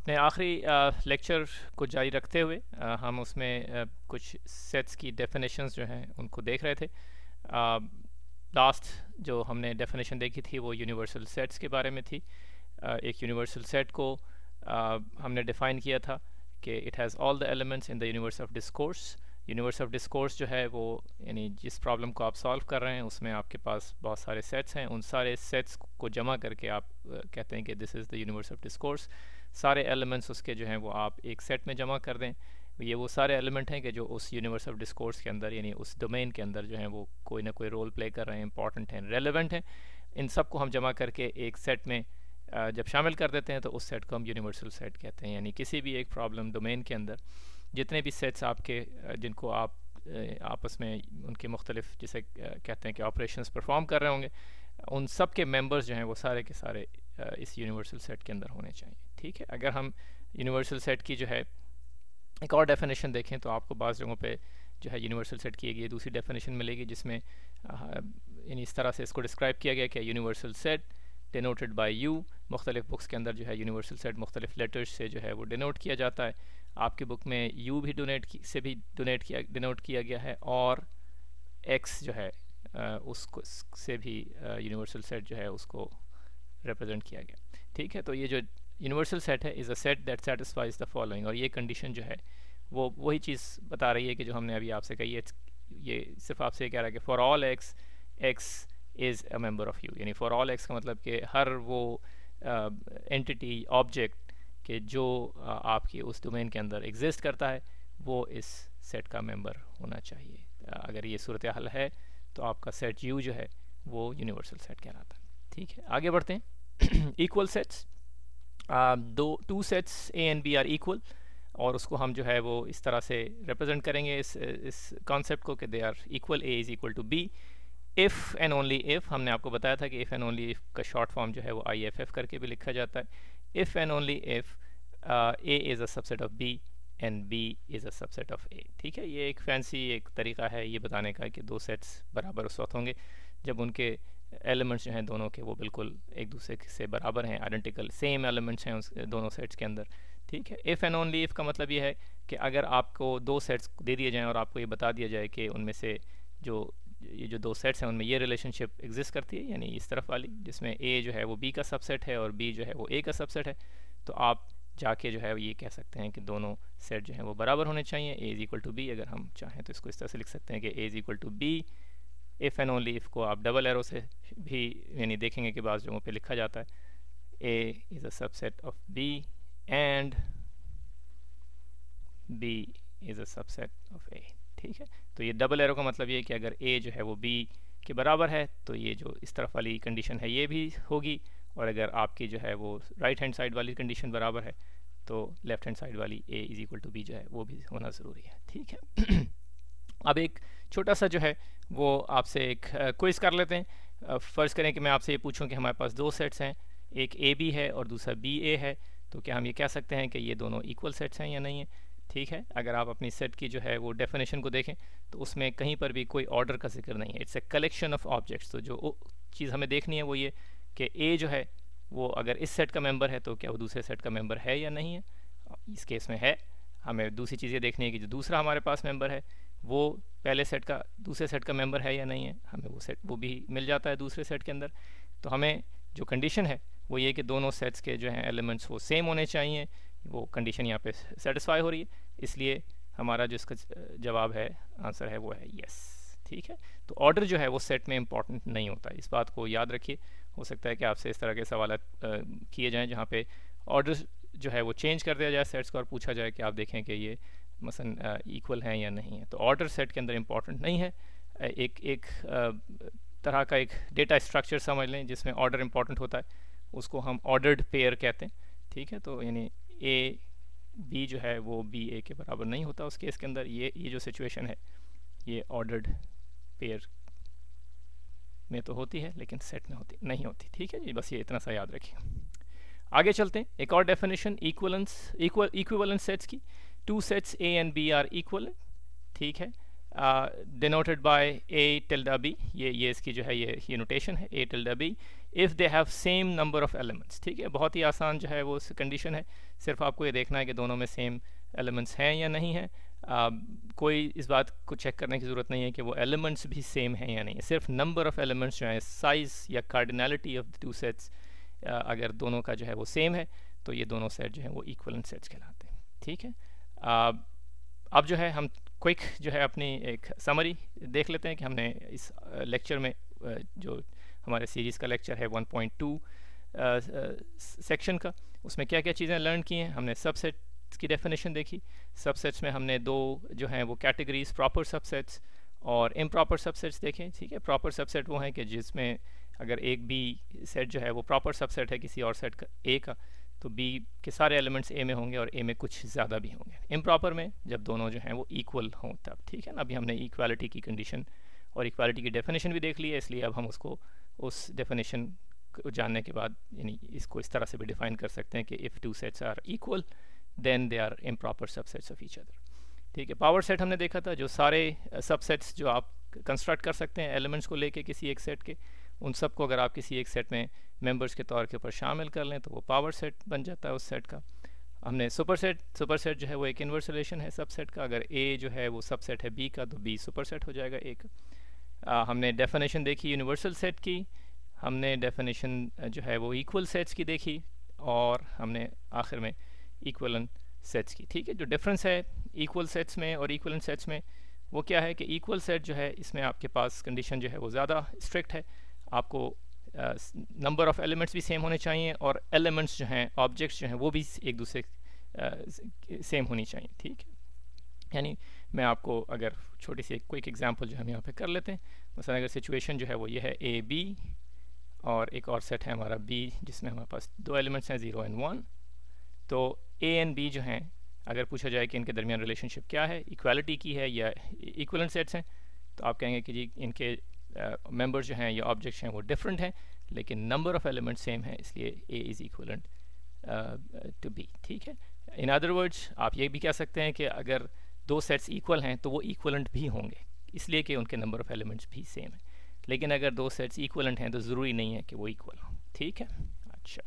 अपने आखिरी लेक्चर को जारी रखते हुए हम उसमें कुछ सेट्स की डेफिनेशंस जो हैं उनको देख रहे थे। लास्ट जो हमने डेफिनेशन देखी थी वो यूनिवर्सल सेट्स के बारे में थी। एक यूनिवर्सल सेट को हमने डिफ़ाइन किया था कि it has all the elements in the universe of discourse. Universe of discourse जो है वो यानी जिस प्रॉब्लम को आप सॉल्व कर रहे हैं उसमें आपके पास बहुत सारे सेट्स हैं, उन सारे सेट्स को जमा करके आप कहते हैं कि this is the universe of discourse. सारे एलिमेंट्स उसके जो हैं वो आप एक सेट में जमा कर दें। ये वो सारे एलिमेंट हैं कि जो उस यूनिवर्स ऑफ डिस्कोर्स के अंदर यानी उस डोमेन के अंदर जो हैं वो कोई ना कोई रोल प्ले कर रहे हैं, इंपॉर्टेंट हैं, रेलेवेंट हैं। इन सब को हम जमा करके एक सेट में जब शामिल कर देते हैं तो उस सेट को हम यूनिवर्सल सेट कहते हैं। यानी किसी भी एक प्रॉब्लम डोमेन के अंदर जितने भी सेट्स आपके जिनको आप आपस में उनके मुख्तलिफ जिसे कहते हैं कि ऑपरेशंस परफॉर्म कर रहे होंगे, उन सब के मेंबर्स जो हैं वो सारे के सारे इस यूनिवर्सल सेट के अंदर होने चाहिए। ठीक है, अगर हम यूनिवर्सल सेट की जो है एक और डेफिनेशन देखें तो आपको बाज़ जगहों पे जो है यूनिवर्सल सेट की एक दूसरी डेफिनेशन मिलेगी जिसमें यानी इस तरह से इसको डिस्क्राइब किया गया कि universal set denoted by you. मुख्तलिफ बुक्स के अंदर जो है यूनिवर्सल सेट मुख्तलिफ लेटर्स से जो है वो डिनोट किया जाता है। आपकी बुक में यू भी डिनोट किया गया है और एक्स जो है उसको से भी यूनिवर्सल सेट जो है उसको रिप्रेजेंट किया गया। ठीक है, तो ये जो यूनिवर्सल सेट है is a set that satisfies the following, और ये कंडीशन जो है वो वही चीज़ बता रही है कि जो हमने अभी आपसे कही है। ये सिर्फ आपसे कह रहा है कि for all x x is a member of you. यानी फॉर ऑल एक्स का मतलब कि हर वो एंटिटी ऑब्जेक्ट कि जो आपकी उस डोमेन के अंदर एग्जिस्ट करता है वो इस सेट का मेंबर होना चाहिए। अगर ये सूरत हाल है तो आपका सेट यू जो है वो यूनिवर्सल सेट कहलाता है। ठीक है, आगे बढ़ते हैं। Equal sets, two sets A and B are equal, और उसको हम जो है वो इस तरह से रिप्रेजेंट करेंगे इस कॉन्सेप्ट को कि they are equal, A is equal to B if and only if. हमने आपको बताया था कि इफ़ एंड ओनली इफ़ का शॉर्ट फॉर्म जो है वो IFF करके भी लिखा जाता है। If and only if A is a subset of B and B is a subset of A। ठीक है, ये एक फैंसी एक तरीका है ये बताने का कि दो सेट्स बराबर उस वक्त होंगे जब उनके एलिमेंट्स जो हैं दोनों के वो बिल्कुल एक दूसरे से बराबर हैं, आइडेंटिकल सेम एलिमेंट्स हैं उस दोनों सेट्स के अंदर। ठीक है, इफ़ एंड ओनली इफ़ का मतलब ये है कि अगर आपको दो सेट्स दे दिए जाएँ और आपको ये बता दिया जाए कि उनमें से ये जो दो सेट्स हैं उनमें ये रिलेशनशिप एग्जिस्ट करती है, यानी इस तरफ वाली जिसमें A जो है वो B का सबसेट है और B जो है वो A का सबसेट है, तो आप जाके जो है ये कह सकते हैं कि दोनों सेट जो हैं वो बराबर होने चाहिए। A is equal to B, अगर हम चाहें तो इसको इस तरह से लिख सकते हैं कि A is equal to B। If and only if को आप डबल एरो से भी यानी देखेंगे कि बाज़ जगहों पे लिखा जाता है A is a subset of B and B is a subset of A। ठीक है, तो ये डबल एरो का मतलब ये है कि अगर A जो है वो B के बराबर है तो ये जो इस तरफ वाली कंडीशन है ये भी होगी, और अगर आपकी जो है वो राइट हैंड साइड वाली कंडीशन बराबर है तो लेफ्ट हैंड साइड वाली A is equal to B जो है वो भी होना ज़रूरी है। ठीक है। अब एक छोटा सा जो है वो आपसे एक क्विज़ कर लेते हैं। फ़र्ज़ करें कि मैं आपसे ये पूछूं कि हमारे पास दो सेट्स हैं, एक AB है और दूसरा BA है, तो क्या हम ये कह सकते हैं कि ये दोनों इक्वल सेट्स हैं या नहीं है? ठीक है, अगर आप अपनी सेट की जो है वो डेफिनेशन को देखें तो उसमें कहीं पर भी कोई ऑर्डर का जिक्र नहीं है, it's a collection of objects. तो जो चीज़ हमें देखनी है वो ये कि A जो है वो अगर इस सेट का मेंबर है तो क्या वो दूसरे सेट का मेंबर है या नहीं है। इस केस में है। हमें दूसरी चीज़ ये देखनी है कि जो दूसरा हमारे पास मेंबर है वो पहले सेट का दूसरे सेट का मेंबर है या नहीं है। हमें वो भी मिल जाता है दूसरे सेट के अंदर। तो हमें जो कंडीशन है वो ये कि दोनों सेट्स के जो हैं एलिमेंट्स वो सेम होने चाहिए। वो कंडीशन यहाँ पे सेटिस्फाई हो रही है, इसलिए हमारा जो इसका जवाब है, आंसर है वो है यस। ठीक है, तो ऑर्डर जो है वो सेट में इंपॉर्टेंट नहीं होता, इस बात को याद रखिए। हो सकता है कि आपसे इस तरह के सवाल किए जाएँ जहाँ पे ऑर्डर जो है वो चेंज कर दिया जाए सेट्स को और पूछा जाए कि आप देखें कि ये मसलन इक्वल हैं या नहीं है। तो ऑर्डर सेट के अंदर इंपॉर्टेंट नहीं है। एक तरह का एक डेटा स्ट्रक्चर समझ लें जिसमें ऑर्डर इंपॉर्टेंट होता है, उसको हम ऑर्डर्ड पेयर कहते हैं। ठीक है, तो यानी A B जो है वो B A के बराबर नहीं होता उस केस के अंदर। ये जो सिचुएशन है ये ऑर्डर्ड पेयर में तो होती है लेकिन सेट में होती नहीं होती। ठीक है जी, बस ये इतना सा याद रखिए। आगे चलते हैं, एक और डेफिनेशन इक्विवेलेंस सेट्स की। Two sets A and B are equal. ठीक है, denoted by A tilde B, ये इसकी जो है ये नोटेशन है, A tilde B, if they have same number of elements. ठीक है, बहुत ही आसान जो है वो कंडीशन है, सिर्फ आपको ये देखना है कि दोनों में सेम एलिमेंट्स हैं या नहीं है। कोई इस बात को चेक करने की ज़रूरत नहीं है कि वो एलिमेंट्स भी सेम हैं या नहीं है, सिर्फ नंबर ऑफ एलिमेंट्स जो है, साइज़ या cardinality of the two sets, अगर दोनों का जो है वो सेम है तो ये दोनों सेट जो है वो इक्वलेंट सेट्स कहलाते हैं। ठीक है, अब जो है हम क्विक जो है अपनी एक समरी देख लेते हैं कि हमने इस लेक्चर में जो हमारे सीरीज़ का लेक्चर है 1.2 सेक्शन का, उसमें क्या क्या चीज़ें लर्न की हैं। हमने सबसेट्स की डेफिनेशन देखी, सबसेट्स में हमने दो जो हैं वो कैटेगरीज, प्रॉपर सबसेट्स और इम्प्रॉपर सबसेट्स देखें। ठीक है, प्रॉपर सबसेट वो हैं कि जिसमें अगर एक बी सेट जो है वो प्रॉपर सबसेट है किसी और सेट का ए का, तो बी के सारे एलिमेंट्स ए में होंगे और ए में कुछ ज़्यादा भी होंगे। इम्प्रॉपर में जब दोनों जो हैं वो इक्वल हों तब। ठीक है ना, अभी हमने इक्वालिटी की कंडीशन और इक्वालिटी की डेफिनेशन भी देख ली है, इसलिए अब हम उसको उस डेफिनेशन को जानने के बाद यानी इसको इस तरह से भी डिफाइन कर सकते हैं कि if two sets are equal then they are improper subsets of each other. ठीक है, पावर सेट हमने देखा था, जो सारे सबसेट्स जो आप कंस्ट्रक्ट कर सकते हैं एलिमेंट्स को लेके किसी एक सेट के, उन सब को अगर आप किसी एक सेट में मेंबर्स के तौर के ऊपर शामिल कर लें तो वो पावर सेट बन जाता है उस सेट का। हमने सुपरसेट जो है वो एक इन्वर्स रिलेशन है सबसेट का, अगर ए जो है वो सबसेट है बी का तो बी सुपरसेट हो जाएगा ए का। हमने डेफिनेशन देखी यूनिवर्सल सेट की, हमने डेफिनेशन जो है वो इक्वल सेट्स की देखी, और हमने आखिर में इक्वलेंट सेट्स की। ठीक है, जो डिफरेंस है इक्वल सेट्स में और इक्वलेंट सेट्स में वो क्या है कि इक्वल सेट जो है इसमें आपके पास कंडीशन जो है वो ज़्यादा स्ट्रिक्ट है, आपको नंबर ऑफ एलिमेंट्स भी सेम होने चाहिए और एलिमेंट्स जो हैं, ऑब्जेक्ट्स जो हैं वो भी एक दूसरे सेम होनी चाहिए। ठीक है, यानी मैं आपको अगर छोटी सी एक क्विक एग्जांपल जो हम यहाँ पे कर लेते हैं, मसलन अगर सिचुएशन जो है वो ये है ए बी और एक और सेट है हमारा बी जिसमें हमारे पास दो एलिमेंट्स हैं 0 और 1, तो ए एंड बी जो हैं अगर पूछा जाए कि इनके दरमियान रिलेशनशिप क्या है, इक्वालिटी की है या इक्वलेंट सेट्स हैं, तो आप कहेंगे कि जी इनके मेंबर्स जो हैं या ऑब्जेक्ट्स हैं वो डिफरेंट हैं लेकिन नंबर ऑफ एलिमेंट सेम है, इसलिए A is equivalent to B. ठीक है, इन अदर वर्ड्स आप ये भी कह सकते हैं कि अगर दो सेट्स इक्वल हैं तो वो इक्वलेंट भी होंगे, इसलिए कि उनके नंबर ऑफ एलिमेंट्स भी सेम है। लेकिन अगर दो सेट्स इक्वलेंट हैं तो ज़रूरी नहीं है कि वो इक्वल हो। ठीक है, अच्छा।